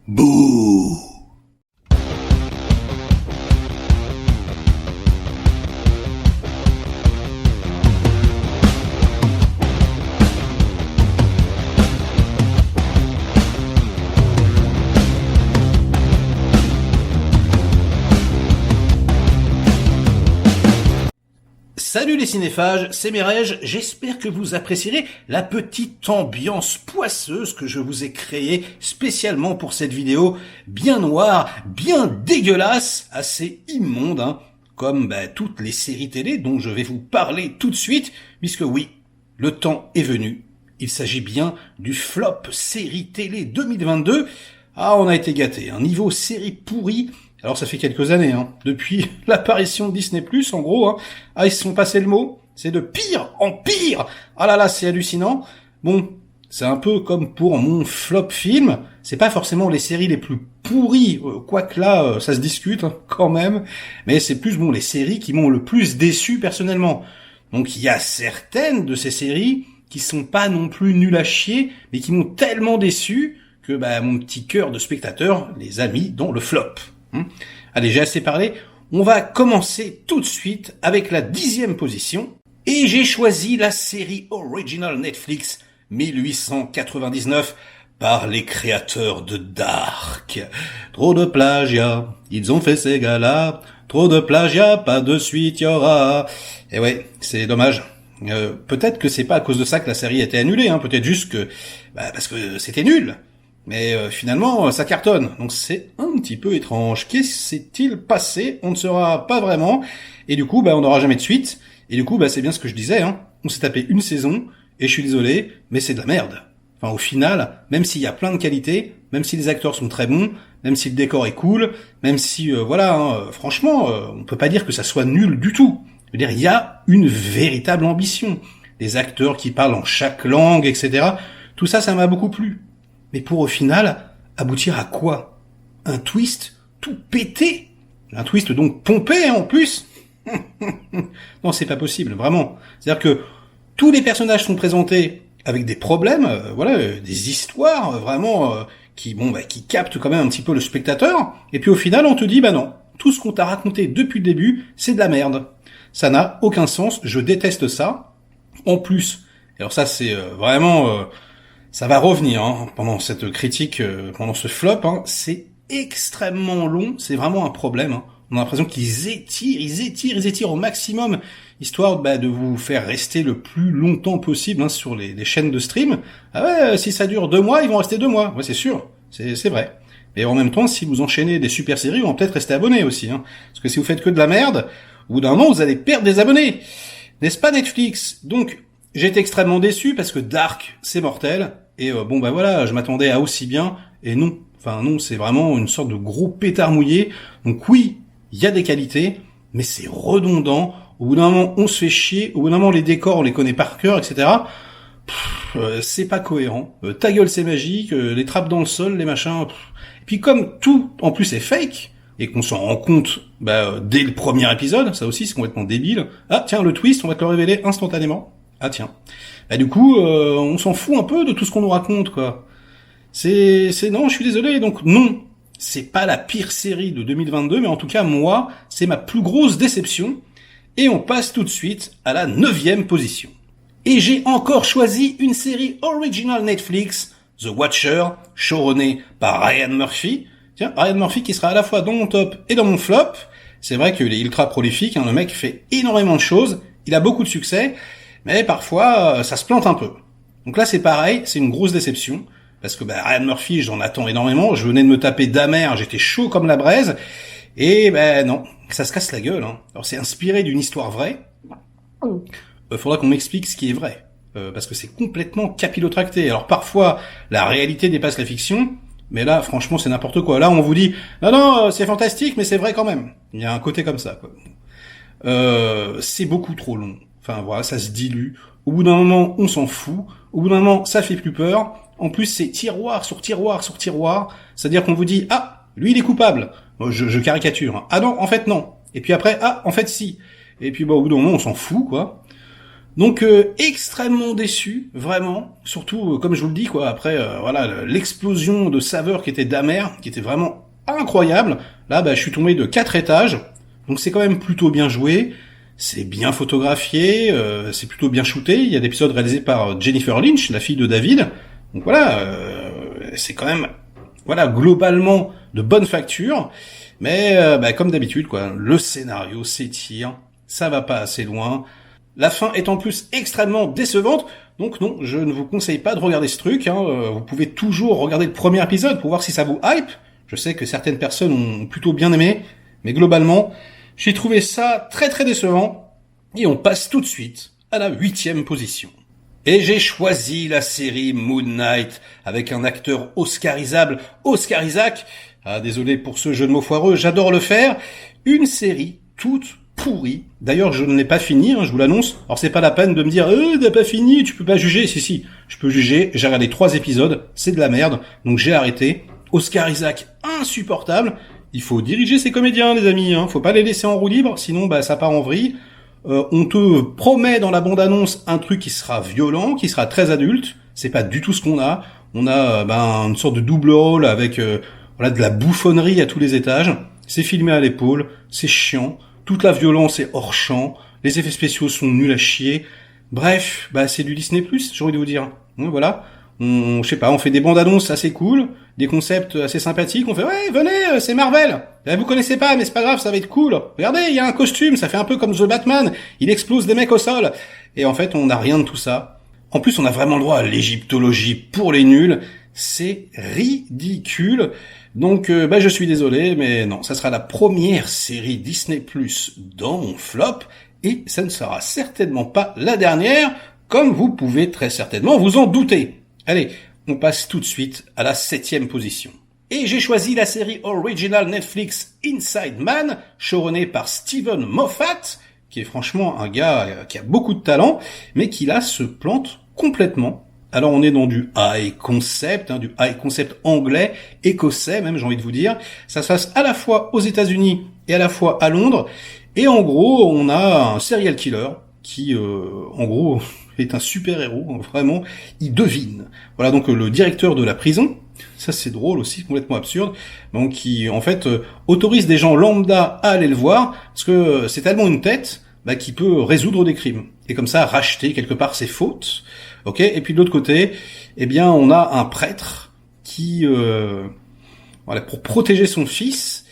Bouh! Salut les cinéphages, c'est Mireille, j'espère que vous apprécierez la petite ambiance poisseuse que je vous ai créée spécialement pour cette vidéo, bien noire, bien dégueulasse, assez immonde, hein, comme toutes les séries télé dont je vais vous parler tout de suite, puisque oui, le temps est venu. Il s'agit bien du flop série télé 2022. Ah, on a été gâtés, un niveau série pourrie. Alors ça fait quelques années, hein, depuis l'apparition de Disney+, en gros, hein. Ah, ils se sont passés le mot, c'est de pire en pire. Ah là là, c'est hallucinant. Bon, c'est un peu comme pour mon flop film, c'est pas forcément les séries les plus pourries, quoique là, ça se discute, hein, quand même, mais c'est plus, les séries qui m'ont le plus déçu personnellement. Donc il y a certaines de ces séries qui sont pas non plus nulles à chier, mais qui m'ont tellement déçu que mon petit cœur de spectateur les a mis dans le flop. Allez, j'ai assez parlé. On va commencer tout de suite avec la 10e position. Et j'ai choisi la série original Netflix 1899 par les créateurs de Dark. Trop de plagiat, ils ont fait ces gars-là. Trop de plagiat, pas de suite y aura. Et ouais, c'est dommage. Peut-être que c'est pas à cause de ça que la série a été annulée, hein. Peut-être juste que parce que c'était nul. Mais finalement, ça cartonne. Donc c'est un petit peu étrange. Qu'est-ce s'est-il passé? On ne saura pas vraiment. Et du coup, on n'aura jamais de suite. Et du coup, c'est bien ce que je disais, hein. On s'est tapé une saison, et je suis désolé, mais c'est de la merde. Enfin, au final, même s'il y a plein de qualités, même si les acteurs sont très bons, même si le décor est cool, même si, franchement, on peut pas dire que ça soit nul du tout. Je veux dire, il y a une véritable ambition. Les acteurs qui parlent en chaque langue, etc. Tout ça, ça m'a beaucoup plu. Mais pour au final, aboutir à quoi? Un twist tout pété? Un twist donc pompé en plus? Non, c'est pas possible, vraiment. C'est-à-dire que tous les personnages sont présentés avec des problèmes, des histoires vraiment qui captent quand même un petit peu le spectateur, et puis au final on te dit non, tout ce qu'on t'a raconté depuis le début, c'est de la merde. Ça n'a aucun sens, je déteste ça. En plus, alors ça c'est vraiment... ça va revenir pendant cette critique, pendant ce flop. C'est extrêmement long, c'est vraiment un problème. On a l'impression qu'ils étirent au maximum, histoire de vous faire rester le plus longtemps possible sur les chaînes de stream. Ah ouais, si ça dure 2 mois, ils vont rester 2 mois. Ouais, c'est sûr, c'est vrai. Et en même temps, si vous enchaînez des super séries, ils vont peut-être rester abonnés aussi. Parce que si vous faites que de la merde, au bout d'un moment, vous allez perdre des abonnés. N'est-ce pas Netflix? Donc, j'ai été extrêmement déçu parce que Dark, c'est mortel. Et je m'attendais à aussi bien. Et non. Enfin non, c'est vraiment une sorte de gros pétard mouillé. Donc oui, il y a des qualités, mais c'est redondant. Au bout d'un moment, on se fait chier. Au bout d'un moment, les décors, on les connaît par cœur, etc. C'est pas cohérent. Ta gueule, c'est magique. Les trappes dans le sol, les machins. Et puis comme tout, en plus, est fake, et qu'on s'en rend compte dès le premier épisode, ça aussi, c'est complètement débile. Ah tiens, le twist, on va te le révéler instantanément. Ah tiens. Du coup, on s'en fout un peu de tout ce qu'on nous raconte, quoi. Non, je suis désolé, donc non. C'est pas la pire série de 2022, mais en tout cas, moi, c'est ma plus grosse déception. Et on passe tout de suite à la 9e position. Et j'ai encore choisi une série original Netflix, The Watcher, showrunné par Ryan Murphy. Tiens, Ryan Murphy qui sera à la fois dans mon top et dans mon flop. C'est vrai qu'il est ultra prolifique, le mec fait énormément de choses, il a beaucoup de succès, mais parfois, ça se plante un peu. Donc là, c'est pareil, c'est une grosse déception, parce que Ryan Murphy, j'en attends énormément, je venais de me taper Dahmer, j'étais chaud comme la braise, et non, ça se casse la gueule. Alors c'est inspiré d'une histoire vraie, faudra qu'on m'explique ce qui est vrai, parce que c'est complètement capillotracté. Alors parfois, la réalité dépasse la fiction, mais là, franchement, c'est n'importe quoi. Là, on vous dit, non, c'est fantastique, mais c'est vrai quand même. Il y a un côté comme ça, quoi. C'est beaucoup trop long. Enfin, voilà, ça se dilue. Au bout d'un moment, on s'en fout. Au bout d'un moment, ça fait plus peur. En plus, c'est tiroir sur tiroir sur tiroir. C'est-à-dire qu'on vous dit, lui, il est coupable. Je caricature. Ah non, en fait, non. Et puis après, en fait, si. Et puis, au bout d'un moment, on s'en fout, quoi. Donc extrêmement déçu, vraiment, surtout comme je vous le dis quoi, après voilà l'explosion de saveurs qui était d'Amer, qui était vraiment incroyable. Là je suis tombé de 4 étages. Donc c'est quand même plutôt bien joué, c'est bien photographié, c'est plutôt bien shooté. Il y a des épisodes réalisés par Jennifer Lynch, la fille de David. Donc voilà, c'est quand même voilà globalement de bonne facture. Mais comme d'habitude quoi, le scénario s'étire, ça va pas assez loin. La fin est en plus extrêmement décevante, donc non, je ne vous conseille pas de regarder ce truc. Vous pouvez toujours regarder le premier épisode pour voir si ça vous hype. Je sais que certaines personnes ont plutôt bien aimé, mais globalement, j'ai trouvé ça très très décevant. Et on passe tout de suite à la 8e position. Et j'ai choisi la série Moon Knight, avec un acteur oscarisable, Oscar Isaac. Ah, désolé pour ce jeu de mots foireux, j'adore le faire. Une série toute pourri. D'ailleurs, je ne l'ai pas fini, je vous l'annonce. Alors, c'est pas la peine de me dire, t'as pas fini, tu peux pas juger. Si, je peux juger. J'ai regardé 3 épisodes, c'est de la merde. Donc, j'ai arrêté. Oscar Isaac, insupportable. Il faut diriger ses comédiens, les amis, Faut pas les laisser en roue libre, sinon, ça part en vrille. On te promet dans la bande-annonce un truc qui sera violent, qui sera très adulte. C'est pas du tout ce qu'on a. On a, une sorte de double rôle avec, de la bouffonnerie à tous les étages. C'est filmé à l'épaule. C'est chiant. Toute la violence est hors champ, les effets spéciaux sont nuls à chier. Bref, c'est du Disney+, j'ai envie de vous dire. Donc, voilà, on fait des bandes annonces assez cool, des concepts assez sympathiques, on fait ouais, venez, c'est Marvel. Vous connaissez pas, mais c'est pas grave, ça va être cool. Regardez, il y a un costume, ça fait un peu comme The Batman, il explose des mecs au sol. Et en fait, on n'a rien de tout ça. En plus, on a vraiment le droit à l'égyptologie pour les nuls. C'est ridicule. Donc, je suis désolé, mais non, ça sera la première série Disney+ dans mon flop, et ça ne sera certainement pas la dernière, comme vous pouvez très certainement vous en douter. Allez, on passe tout de suite à la 7e position. Et j'ai choisi la série original Netflix Inside Man, showrunnée par Steven Moffat, qui est franchement un gars qui a beaucoup de talent, mais qui là se plante complètement. Alors on est dans du high concept, du high concept anglais, écossais même j'ai envie de vous dire. Ça se passe à la fois aux États-Unis et à la fois à Londres. Et en gros on a un serial killer qui en gros est un super héros, vraiment, il devine. Voilà donc le directeur de la prison, ça c'est drôle aussi, complètement absurde, donc qui en fait autorise des gens lambda à aller le voir, parce que c'est tellement une tête qui peut résoudre des crimes. Et comme ça racheter quelque part ses fautes. Ok, et puis de l'autre côté, on a un prêtre qui, pour protéger son fils,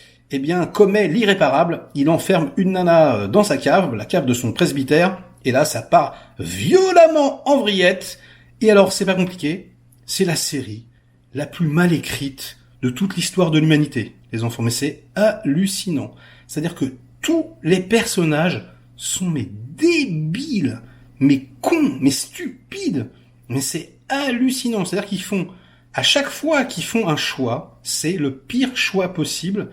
commet l'irréparable. Il enferme une nana dans sa cave, la cave de son presbytère, et là, ça part violemment en vrillette. Et alors, c'est pas compliqué, c'est la série la plus mal écrite de toute l'histoire de l'humanité, les enfants. Mais c'est hallucinant. C'est-à-dire que tous les personnages sont débiles, mais cons, mais stupides. Mais c'est hallucinant. C'est-à-dire à chaque fois qu'ils font un choix, c'est le pire choix possible.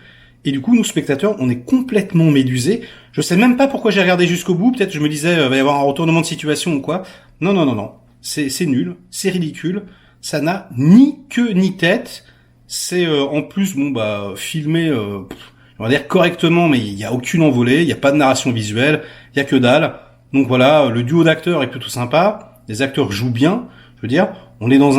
Et du coup, nous, spectateurs, on est complètement médusés. Je sais même pas pourquoi j'ai regardé jusqu'au bout. Peut-être je me disais, va y avoir un retournement de situation ou quoi. Non. C'est nul. C'est ridicule. Ça n'a ni queue ni tête. C'est, en plus, filmé, on va dire correctement, mais il y a aucune envolée. Il y a pas de narration visuelle. Il y a que dalle. Donc voilà, le duo d'acteurs est plutôt sympa. Les acteurs jouent bien. Je veux dire, on est dans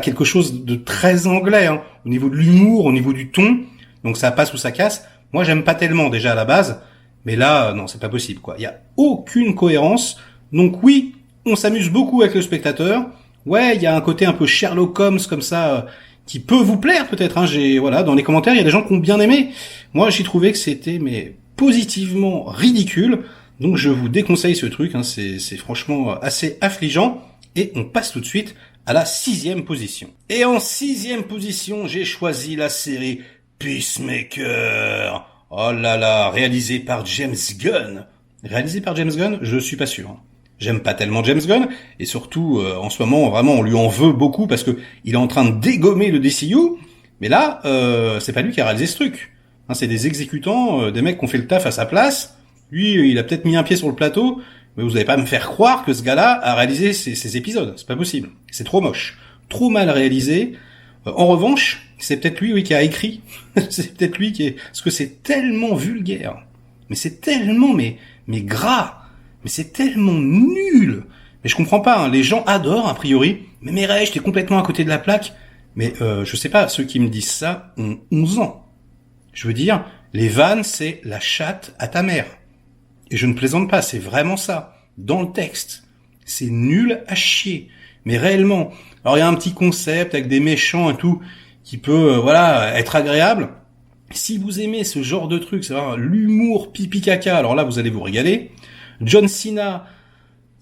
quelque chose de très anglais, au niveau de l'humour, au niveau du ton. Donc ça passe ou ça casse. Moi, j'aime pas tellement déjà à la base, mais là, non, c'est pas possible, quoi. Il y a aucune cohérence. Donc oui, on s'amuse beaucoup avec le spectateur. Ouais, il y a un côté un peu Sherlock Holmes comme ça, qui peut vous plaire peut-être. Dans les commentaires, il y a des gens qui ont bien aimé. Moi, j'ai trouvé que c'était positivement ridicule. Donc je vous déconseille ce truc. C'est franchement assez affligeant. Et on passe tout de suite à la 6e position. Et en 6e position, j'ai choisi la série Peacemaker. Oh là là, réalisée par James Gunn. Réalisée par James Gunn, je suis pas sûr. J'aime pas tellement James Gunn, et surtout, en ce moment, vraiment, on lui en veut beaucoup parce que il est en train de dégommer le DCU. Mais là, c'est pas lui qui a réalisé ce truc. C'est des exécutants, des mecs qui ont fait le taf à sa place. Lui, il a peut-être mis un pied sur le plateau, mais vous allez pas me faire croire que ce gars-là a réalisé ces épisodes. C'est pas possible. C'est trop moche. Trop mal réalisé. En revanche, c'est peut-être lui, qui a écrit. C'est peut-être lui parce que c'est tellement vulgaire. Mais c'est tellement, mais gras. Mais c'est tellement nul. Mais je comprends pas, hein. Les gens adorent, a priori. Mais Mireille, t'es complètement à côté de la plaque. Mais je sais pas, ceux qui me disent ça ont 11 ans. Je veux dire, les vannes, c'est la chatte à ta mère. Et je ne plaisante pas, c'est vraiment ça. Dans le texte. C'est nul à chier. Mais réellement. Alors il y a un petit concept avec des méchants et tout, qui peut, être agréable. Si vous aimez ce genre de truc, c'est vraiment l'humour pipi caca, alors là vous allez vous régaler. John Cena,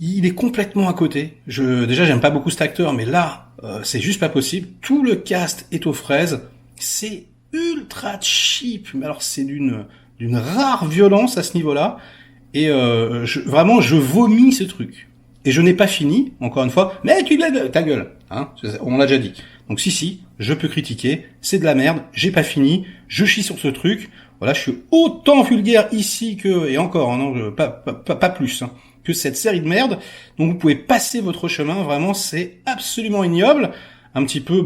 il est complètement à côté. Déjà j'aime pas beaucoup cet acteur, mais là, c'est juste pas possible. Tout le cast est aux fraises. C'est ultra cheap, mais alors c'est d'une rare violence à ce niveau-là. Et vraiment, je vomis ce truc. Et je n'ai pas fini, encore une fois. Mais tu l'as, ta gueule, hein. On l'a déjà dit. Donc si, je peux critiquer. C'est de la merde. J'ai pas fini. Je chie sur ce truc. Voilà, je suis autant vulgaire ici que, et encore, hein, non, pas plus, hein, que cette série de merde. Donc vous pouvez passer votre chemin. Vraiment, c'est absolument ignoble. Un petit peu,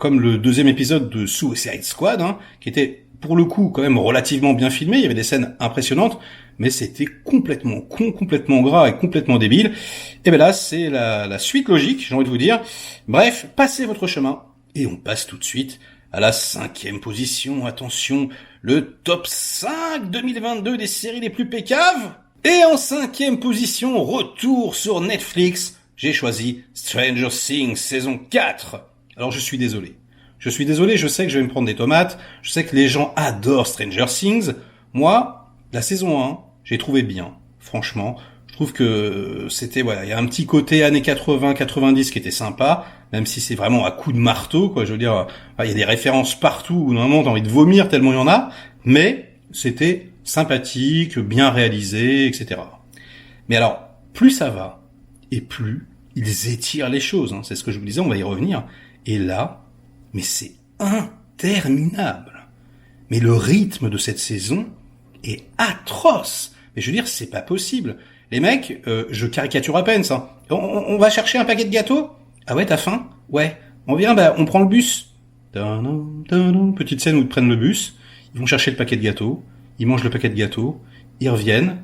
comme le deuxième épisode de Suicide Squad, hein, qui était pour le coup quand même relativement bien filmé. Il y avait des scènes impressionnantes, mais c'était complètement con, complètement gras et complètement débile. Et ben là, c'est la suite logique, j'ai envie de vous dire. Bref, passez votre chemin et on passe tout de suite à la 5e position. Attention, le top 5 2022 des séries les plus pécaves. Et en 5e position, retour sur Netflix. J'ai choisi Stranger Things saison 4. Alors je suis désolé, je sais que je vais me prendre des tomates, je sais que les gens adorent Stranger Things. Moi, la saison 1, j'ai trouvé bien, franchement. Je trouve que c'était, il y a un petit côté années 80, 90 qui était sympa, même si c'est vraiment à coup de marteau, quoi. Je veux dire, il y a des références partout où normalement t'as envie de vomir tellement il y en a, mais c'était sympathique, bien réalisé, etc. Mais alors, plus ça va, et plus ils étirent les choses, hein. C'est ce que je vous disais, on va y revenir. Et là, mais c'est interminable. Mais le rythme de cette saison est atroce. Mais je veux dire, c'est pas possible. Les mecs, je caricature à peine ça. On va chercher un paquet de gâteaux. Ah ouais, t'as faim? Ouais. On vient, on prend le bus. Petite scène où ils prennent le bus. Ils vont chercher le paquet de gâteaux. Ils mangent le paquet de gâteaux. Ils reviennent.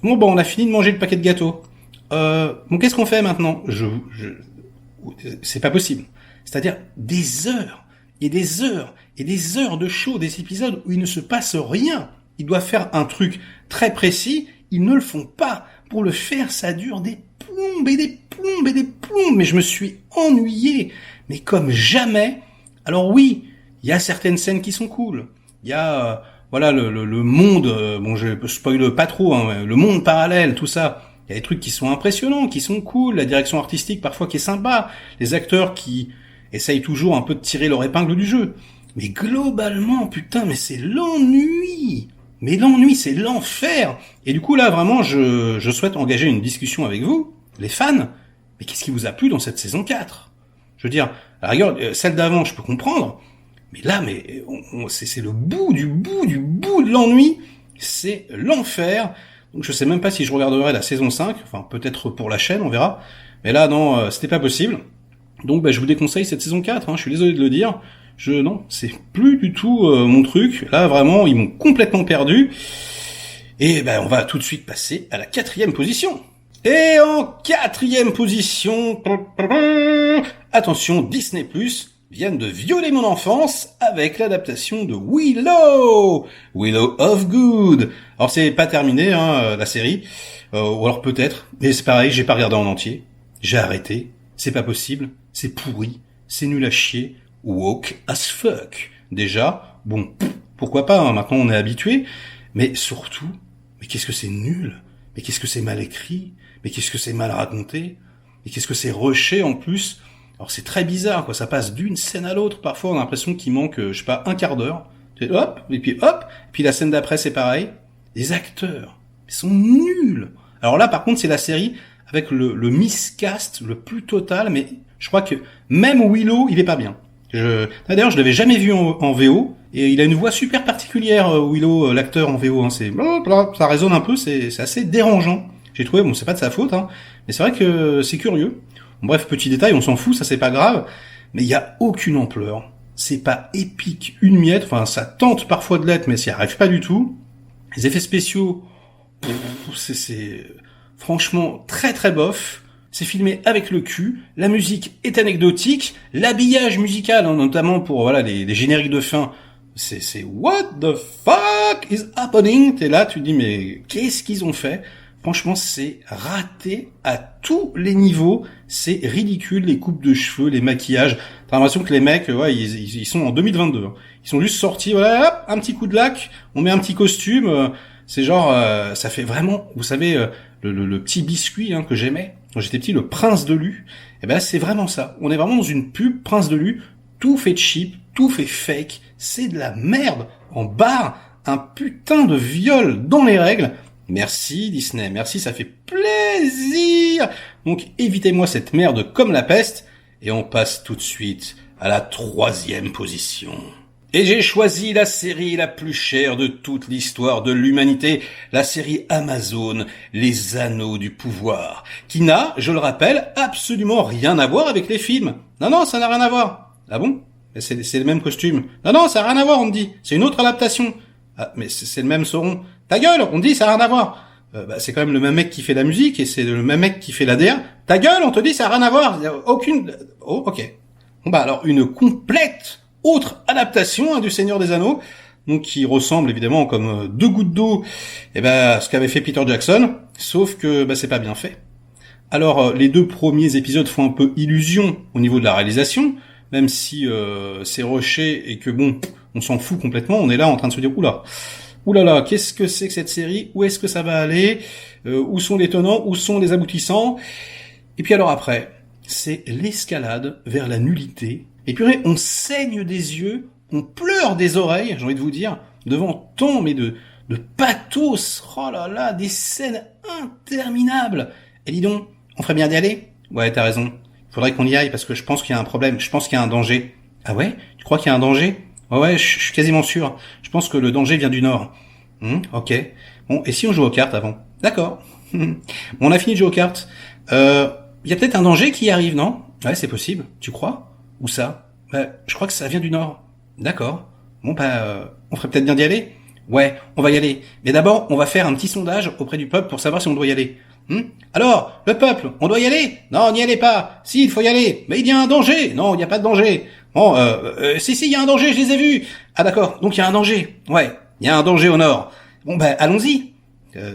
Bon, on a fini de manger le paquet de gâteaux. Bon, qu'est-ce qu'on fait maintenant? C'est pas possible. C'est-à-dire des heures et des heures et des heures de show, des épisodes où il ne se passe rien. Ils doivent faire un truc très précis, ils ne le font pas. Pour le faire, ça dure des plombes et des plombes et des plombes. Mais je me suis ennuyé, mais comme jamais. Alors oui, il y a certaines scènes qui sont cool. Il y a, le monde, je spoil pas trop, hein, le monde parallèle, tout ça. Il y a des trucs qui sont impressionnants, qui sont cool, la direction artistique parfois qui est sympa, les acteurs qui essayent toujours un peu de tirer leur épingle du jeu. Mais globalement, putain, mais c'est l'ennui. Mais l'ennui, c'est l'enfer. Et du coup, là, vraiment, je souhaite engager une discussion avec vous, les fans. Mais qu'est-ce qui vous a plu dans cette saison 4? Je veux dire, à la rigueur, celle d'avant, je peux comprendre. Mais là, c'est le bout de l'ennui. C'est l'enfer. Donc je sais même pas si je regarderai la saison 5, enfin peut-être pour la chaîne, on verra. Mais là non, c'était pas possible. Donc je vous déconseille cette saison 4, hein, je suis désolé de le dire. Non, c'est plus du tout mon truc. Là vraiment, ils m'ont complètement perdu. Et on va tout de suite passer à la 4e position. Et en 4e position, attention, Disney+ viennent de violer mon enfance avec l'adaptation de Willow of Good. Alors c'est pas terminé, hein, la série, ou alors peut-être, mais c'est pareil, j'ai pas regardé en entier, j'ai arrêté, c'est pas possible, c'est pourri, c'est nul à chier, woke as fuck. Déjà, pourquoi pas, hein, maintenant on est habitué, mais surtout, mais qu'est-ce que c'est nul, mais qu'est-ce que c'est mal écrit, mais qu'est-ce que c'est mal raconté, mais qu'est-ce que c'est rushé en plus. Alors c'est très bizarre, quoi. Ça passe d'une scène à l'autre. Parfois, on a l'impression qu'il manque, je sais pas, un quart d'heure. Hop, et puis la scène d'après, c'est pareil. Les acteurs, ils sont nuls. Alors là, par contre, c'est la série avec le miscast le plus total. Mais je crois que même Willow, il est pas bien. D'ailleurs, je l'avais jamais vu en VO. Et il a une voix super particulière, Willow, l'acteur en VO. Hein. Ça résonne un peu. C'est assez dérangeant. J'ai trouvé, c'est pas de sa faute, hein. Mais c'est vrai que c'est curieux. Bref, petit détail, on s'en fout, ça c'est pas grave, mais il y a aucune ampleur. C'est pas épique, une miette, enfin ça tente parfois de l'être, mais ça n'y arrive pas du tout. Les effets spéciaux, franchement très très bof. C'est filmé avec le cul, la musique est anecdotique, l'habillage musical, hein, notamment pour voilà les génériques de fin, c'est what the fuck is happening? T'es là, tu te dis mais qu'est-ce qu'ils ont fait? Franchement, c'est raté à tous les niveaux, c'est ridicule, les coupes de cheveux, les maquillages. T'as l'impression que les mecs, ouais, ils sont en 2022. Hein. Ils sont juste sortis, voilà, hop, un petit coup de lac, on met un petit costume. C'est genre, ça fait vraiment, vous savez, le petit biscuit hein, que j'aimais quand j'étais petit, le Prince de Lu. Eh ben, c'est vraiment ça. On est vraiment dans une pub Prince de Lu. Tout fait cheap, tout fait fake. C'est de la merde en barre, un putain de viol dans les règles. Merci Disney, merci, ça fait plaisir. Donc évitez-moi cette merde comme la peste. Et on passe tout de suite à la 3e position. Et j'ai choisi la série la plus chère de toute l'histoire de l'humanité, la série Amazon, Les Anneaux du Pouvoir, qui n'a, je le rappelle, absolument rien à voir avec les films. Non, ça n'a rien à voir. Ah bon? C'est le même costume. Non, ça n'a rien à voir, on me dit. C'est une autre adaptation. Ah, mais c'est le même Sauron. Ta gueule, on dit, ça n'a rien à voir. C'est quand même le même mec qui fait la musique et c'est le même mec qui fait la DA. Ta gueule, on te dit, ça n'a rien à voir. Aucune... Oh, ok. Bon alors, une complète autre adaptation hein, du Seigneur des Anneaux, donc qui ressemble évidemment comme deux gouttes d'eau à ce qu'avait fait Peter Jackson, sauf que c'est pas bien fait. Alors, les 2 premiers épisodes font un peu illusion au niveau de la réalisation, même si c'est rushé et que bon, on s'en fout complètement, on est là en train de se dire oulala, qu'est-ce que c'est que cette série? Où est-ce que ça va aller? Où sont les tenants? Où sont les aboutissants? Et puis alors après, c'est l'escalade vers la nullité. Et puis on saigne des yeux, on pleure des oreilles, j'ai envie de vous dire, devant tant mais de pathos. Oh là là, des scènes interminables. Et dis donc, on ferait bien d'y aller? Ouais, t'as raison. Il faudrait qu'on y aille parce que je pense qu'il y a un problème, je pense qu'il y a un danger. Ah ouais? Tu crois qu'il y a un danger? Ouais, je suis quasiment sûr. Je pense que le danger vient du nord. Ok. Bon, et si on joue aux cartes avant? D'accord. Bon, on a fini de jouer aux cartes. Il y a peut-être un danger qui arrive, non? Ouais, c'est possible. Tu crois? Où ça? Je crois que ça vient du nord. D'accord. Bon, on ferait peut-être bien d'y aller? Ouais, on va y aller. Mais d'abord, on va faire un petit sondage auprès du peuple pour savoir si on doit y aller. Alors, le peuple, on doit y aller? Non, n'y allez pas. Si, il faut y aller. Mais il y a un danger. Non, il n'y a pas de danger. Bon, si, il y a un danger, je les ai vus. Ah d'accord, donc il y a un danger. Ouais, il y a un danger au nord. Bon, allons-y.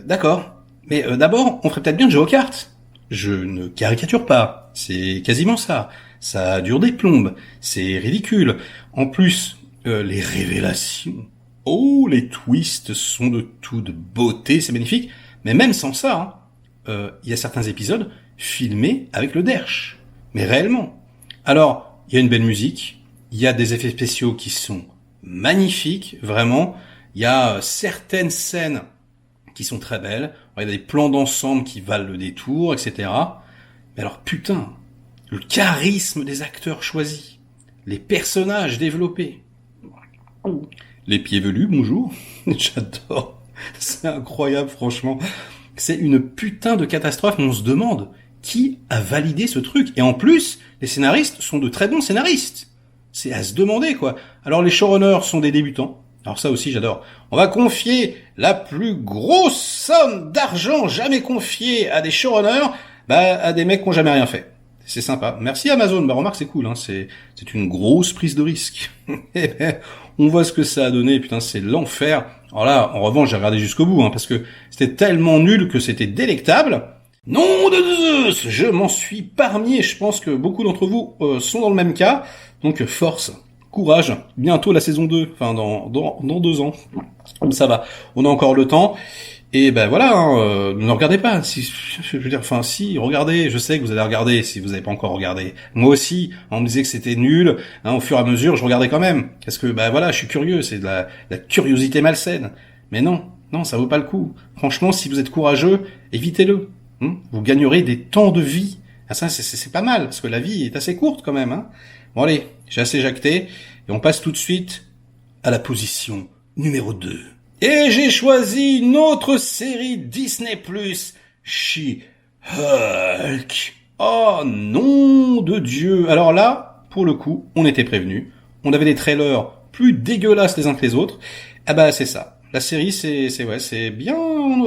D'accord. Mais d'abord, on ferait peut-être bien de jouer aux cartes. Je ne caricature pas. C'est quasiment ça. Ça dure des plombes. C'est ridicule. En plus, les révélations. Oh, les twists sont de toute beauté. C'est magnifique. Mais même sans ça, il y a certains épisodes filmés avec le derche. Mais réellement. Alors, il y a une belle musique. Il y a des effets spéciaux qui sont magnifiques. Vraiment. Il y a certaines scènes qui sont très belles. Il y a des plans d'ensemble qui valent le détour, etc. Mais alors, putain, le charisme des acteurs choisis, les personnages développés, les pieds velus, bonjour, j'adore, c'est incroyable franchement, c'est une putain de catastrophe, on se demande qui a validé ce truc, et en plus, les scénaristes sont de très bons scénaristes, c'est à se demander quoi. Alors les showrunners sont des débutants, alors ça aussi j'adore, on va confier la plus grosse somme d'argent jamais confiée à des showrunners, à des mecs qui ont jamais rien fait. C'est sympa. Merci Amazon. Remarque, c'est cool, hein. C'est une grosse prise de risque. On voit ce que ça a donné. Putain, c'est l'enfer. Alors là, en revanche, j'ai regardé jusqu'au bout, hein, parce que c'était tellement nul que c'était délectable. Nom de Zeus! Je m'en suis parmi et je pense que beaucoup d'entre vous sont dans le même cas. Donc, force, courage. Bientôt la saison 2. Enfin, dans 2 ans. Ça va. On a encore le temps. Et voilà, ne regardez pas. Si, je veux dire, si, regardez. Je sais que vous allez regarder si vous n'avez pas encore regardé. Moi aussi, on me disait que c'était nul. Au fur et à mesure, je regardais quand même. Parce que voilà, je suis curieux. C'est de la curiosité malsaine. Mais non, ça vaut pas le coup. Franchement, si vous êtes courageux, évitez-le. Vous gagnerez des temps de vie. Ah, ça, c'est pas mal parce que la vie est assez courte quand même. Bon allez, j'ai assez jacté et on passe tout de suite à la position numéro 2. Et j'ai choisi une autre série Disney+, She-Hulk. Oh, nom de Dieu. Alors là, pour le coup, on était prévenus. On avait des trailers plus dégueulasses les uns que les autres. C'est ça. La série, c'est bien.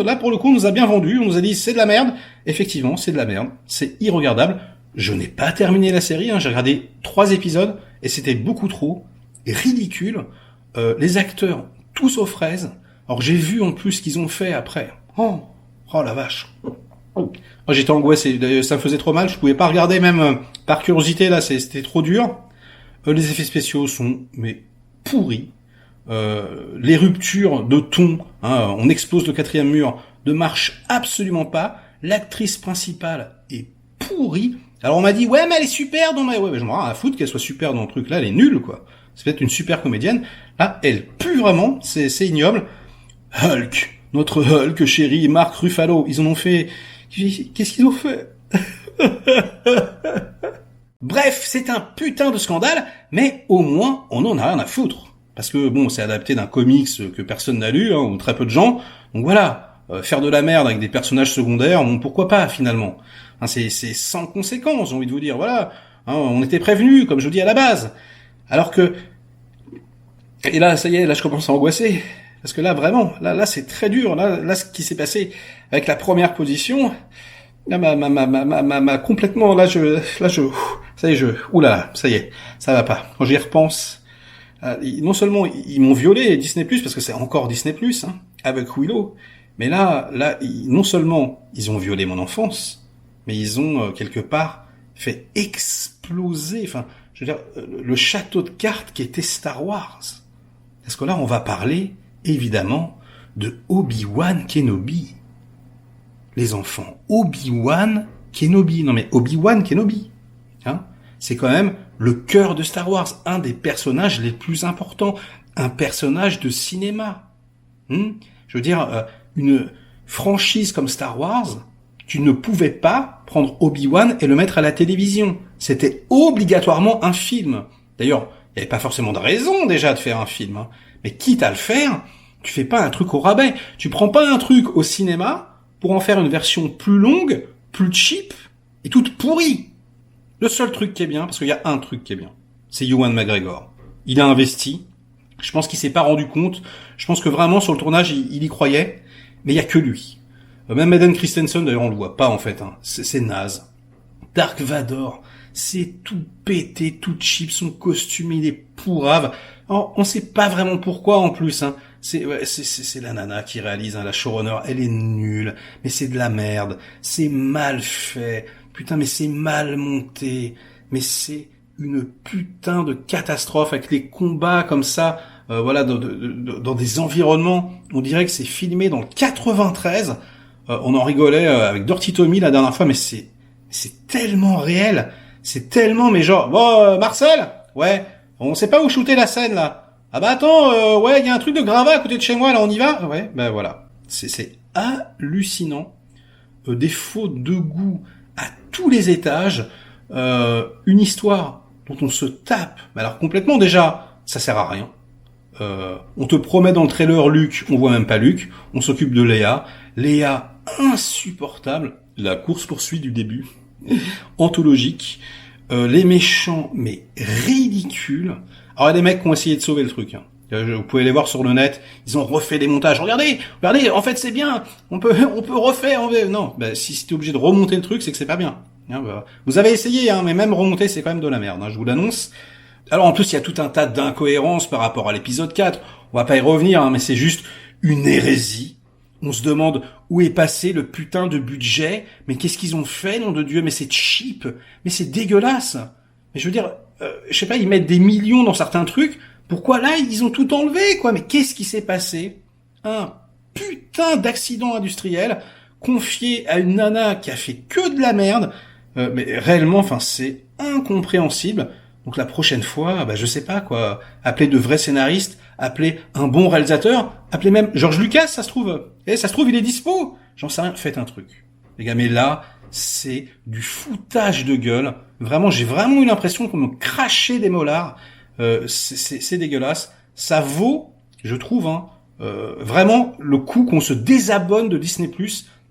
Là, pour le coup, on nous a bien vendu. On nous a dit c'est de la merde. Effectivement, c'est de la merde. C'est irregardable. Je n'ai pas terminé la série. J'ai regardé 3 épisodes et c'était beaucoup trop ridicule. Les acteurs tous aux fraises. Alors j'ai vu en plus ce qu'ils ont fait après. Oh la vache. Moi j'étais angoissé. D'ailleurs, ça me faisait trop mal. Je pouvais pas regarder même par curiosité. Là, c'était trop dur. Les effets spéciaux sont pourris. Les ruptures de ton, on explose le 4e mur, ne marchent absolument pas. L'actrice principale est pourrie. Alors on m'a dit ouais mais elle est super dans mais je m'en rends à foutre qu'elle soit super dans le truc là, elle est nulle quoi. C'est peut-être une super comédienne. Là, elle pue vraiment, c'est ignoble. Hulk, notre Hulk chéri, Mark Ruffalo, ils en ont fait. Qu'est-ce qu'ils ont fait? Bref, c'est un putain de scandale, mais au moins on en a rien à foutre. Parce que bon, c'est adapté d'un comics que personne n'a lu, ou très peu de gens. Donc voilà, faire de la merde avec des personnages secondaires, bon pourquoi pas finalement. C'est sans conséquence, j'ai envie de vous dire. Voilà, on était prévenus, comme je vous dis à la base. Alors que et là, ça y est, là je commence à angoisser parce que là vraiment, là c'est très dur. Là, ce qui s'est passé avec la première position, là m'a complètement. Ça y est, oula, ça y est, ça va pas. Quand j'y repense. Non seulement ils m'ont violé Disney+, parce que c'est encore Disney+, avec Willow, mais là, non seulement ils ont violé mon enfance, mais ils ont quelque part fait exploser, enfin, je veux dire, le château de cartes qui était Star Wars. Parce que là, on va parler, évidemment, de Obi-Wan Kenobi. Les enfants, Obi-Wan Kenobi. Non mais Obi-Wan Kenobi. C'est quand même le cœur de Star Wars, un des personnages les plus importants, un personnage de cinéma. Je veux dire, une franchise comme Star Wars, tu ne pouvais pas prendre Obi-Wan et le mettre à la télévision. C'était obligatoirement un film. D'ailleurs, il n'y avait pas forcément de raison déjà de faire un film. Mais quitte à le faire, tu fais pas un truc au rabais. Tu prends pas un truc au cinéma pour en faire une version plus longue, plus cheap et toute pourrie. Le seul truc qui est bien, parce qu'il y a un truc qui est bien, c'est Ewan McGregor. Il a investi. Je pense qu'il s'est pas rendu compte. Je pense que vraiment sur le tournage, il y croyait. Mais il y a que lui. Même Hayden Christensen, d'ailleurs, on le voit pas en fait. C'est naze. Dark Vador, c'est tout pété, tout cheap. Son costume, il est pourrave. Alors, on sait pas vraiment pourquoi en plus. C'est la nana qui réalise, la showrunner. Elle est nulle. Mais c'est de la merde. C'est mal fait. Putain, mais c'est mal monté, mais c'est une putain de catastrophe avec les combats comme ça, voilà, dans des environnements, on dirait que c'est filmé dans le 93, on en rigolait avec Dirty Tommy la dernière fois, mais c'est tellement réel, c'est tellement, mais genre, bon, Marcel, ouais, on sait pas où shooter la scène, là. Ah bah attends, ouais, il y a un truc de gravat à côté de chez moi, là, on y va? Ouais, ben voilà. C'est hallucinant, des fautes de goût à tous les étages, une histoire dont on se tape, mais alors complètement déjà, ça sert à rien. On te promet dans le trailer Luke, on voit même pas Luke, on s'occupe de Léa insupportable, la course-poursuite du début, anthologique, les méchants, mais ridicules. Alors il y a des mecs qui ont essayé de sauver le truc, Vous pouvez les voir sur le net, ils ont refait des montages. Regardez, en fait c'est bien, on peut refaire. Non, si t'es obligé de remonter le truc, c'est que c'est pas bien. Vous avez essayé, mais même remonter c'est quand même de la merde, je vous l'annonce. Alors en plus il y a tout un tas d'incohérences par rapport à l'épisode 4, on va pas y revenir, mais c'est juste une hérésie. On se demande où est passé le putain de budget, mais qu'est-ce qu'ils ont fait, nom de Dieu, mais c'est cheap, mais c'est dégueulasse. Mais je veux dire, je sais pas, ils mettent des millions dans certains trucs. Pourquoi là, ils ont tout enlevé, quoi? Mais qu'est-ce qui s'est passé? Un putain d'accident industriel confié à une nana qui a fait que de la merde. Mais réellement, c'est incompréhensible. Donc la prochaine fois, je sais pas, quoi. Appelez de vrais scénaristes, appelez un bon réalisateur, appelez même George Lucas, ça se trouve. Ça se trouve, il est dispo. J'en sais rien, faites un truc. Les gars, mais là, c'est du foutage de gueule. Vraiment, j'ai vraiment eu l'impression qu'on me crachait des molars. C'est dégueulasse. Ça vaut, je trouve, vraiment le coup qu'on se désabonne de Disney+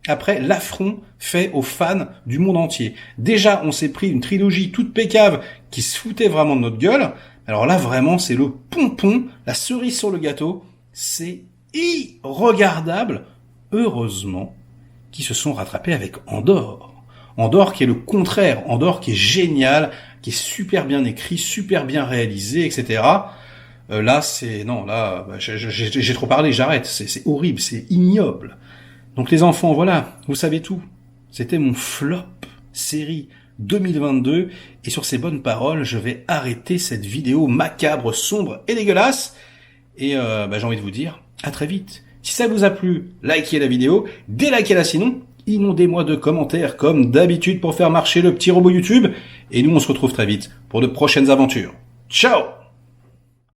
après l'affront fait aux fans du monde entier. Déjà, on s'est pris une trilogie toute pécave qui se foutait vraiment de notre gueule. Alors là, vraiment, c'est le pompon, la cerise sur le gâteau. C'est irregardables, heureusement, qui se sont rattrapés avec Andor. Andor qui est le contraire, Andor qui est génial, qui est super bien écrit, super bien réalisé, etc. Là, j'ai trop parlé, j'arrête, c'est horrible, c'est ignoble. Donc les enfants, voilà, vous savez tout. C'était mon flop série 2022, et sur ces bonnes paroles, je vais arrêter cette vidéo macabre, sombre et dégueulasse, et j'ai envie de vous dire, à très vite. Si ça vous a plu, likez la vidéo, délikez-la sinon, inondez-moi de commentaires comme d'habitude pour faire marcher le petit robot YouTube, et nous on se retrouve très vite pour de prochaines aventures. Ciao!